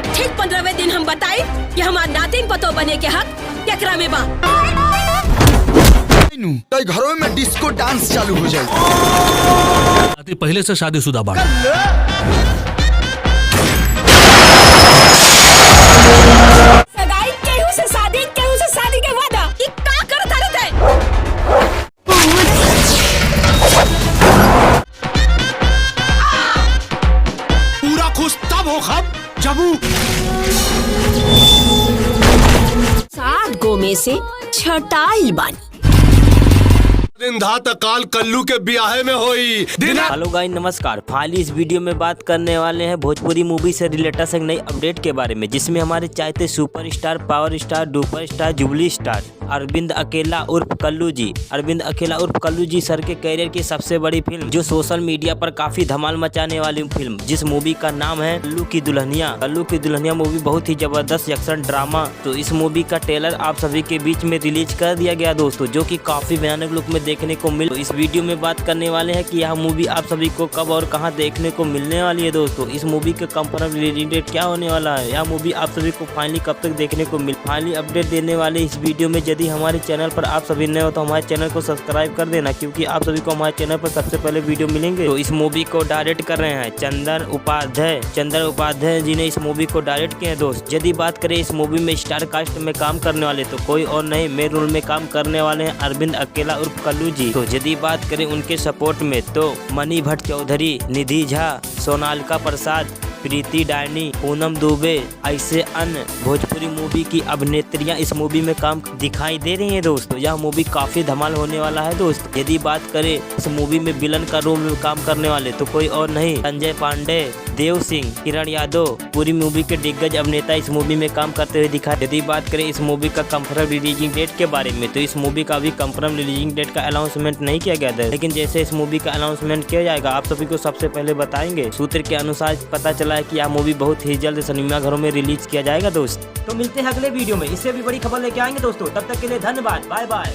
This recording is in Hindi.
कि ठीक 15वें दिन हम बताई कि हमार नातिन पतो बने के हक केकरा में बा। तो घरों में डिस्को डांस चालू हो जाए। अति पहले से शादीशुदा बा। सगाई केहू से शादी के वादा ई का करत रहते। पूरा खुश तब हो खब जबू 7 गो में से छटाई बानी। दिन धात काल कल्लू के ब्याहे में होई। हेलो गाइस, नमस्कार। फाइनली इस वीडियो में बात करने वाले हैं भोजपुरी मूवी से रिलेटेड एक नई अपडेट के बारे में, जिसमें हमारे चाहते superstar, power star, duper star, jubilee star Arvind Akela उर्फ कल्लू जी, अरविंद अकेला उर्फ कल्लू जी सर के कैरियर की सबसे बड़ी फिल्म, जो सोशल मीडिया पर काफी धमाल मचाने वाली फिल्म, जिस मूवी का नाम है कल्लू की दुल्हनिया। कल्लू की दुल्हनिया मूवी बहुत ही जबरदस्त एक्शन ड्रामा। तो इस मूवी का ट्रेलर आप सभी के बीच में रिलीज कर दिया गया दोस्तों, जो कि काफी भयानक लुक में देखने को मिल। तो इस वीडियो में बात करने वाले हैं कि यह मूवी आप सभी को कब और कहां देखने को मिलने वाली है दोस्तों। इस मूवी का कंफर्म रिलीज डेट क्या होने वाला है, यह मूवी आप सभी को फाइनली कब तक देखने को मिल। फाइनली अपडेट देने वाले इस वीडियो में यदि हमारे चैनल पर आप सभी नए हो तो हमारे चैनल को सब्सक्राइब कर देना, क्योंकि आप सभी को हमारे चैनल पर सबसे पहले वीडियो मिलेंगे। तो इस मूवी को डायरेक्ट कर रहे हैं चंदर उपाध्याय जी ने इस मूवी को डायरेक्ट किया है दोस्त। यदि बात करें इस मूवी में स्टार कास्ट में काम करने वाले तो कोई और नहीं, मेन रोल में काम करने वाले हैं अरविंद अकेला उर्फ कल्लू जी। तो यदि बात करें उनके सपोर्ट में तो मनी भट्ट चौधरी, निधि झा, सोनालिका प्रसाद, प्रीति डायनी, पूनम दुबे, ऐसे अन्य भोजपुरी मूवी की अभिनेत्रियां इस मूवी में काम दिखाई दे रही हैं दोस्तों। यह मूवी काफी धमाल होने वाला है दोस्त। यदि बात करें इस मूवी में विलन का रोल में काम करने वाले तो कोई और नहीं, संजय पांडे, देव सिंह, किरण यादव, पूरी मूवी के दिग्गज अभिनेता इस मूवी में काम करते हुए दिखाई। यदि बात करें इस मूवी का कंफर्म रिलीजिंग डेट के बारे में तो इस मूवी का अभी कंफर्म रिलीजिंग डेट का अनाउंसमेंट नहीं किया गया था, लेकिन जैसे इस मूवी का अनाउंसमेंट किया जाएगा आप सभी को सबसे पहले बताएंगे। सूत्र के अनुसार पता चला है कि यह मूवी बहुत ही जल्द सिनेमाघरों में रिलीज किया जाएगा दोस्त। तो मिलते हैं अगले वीडियो में, इससे भी बड़ी खबर लेके आएंगे दोस्तों। तब तक के लिए धन्यवाद, बाय बाय।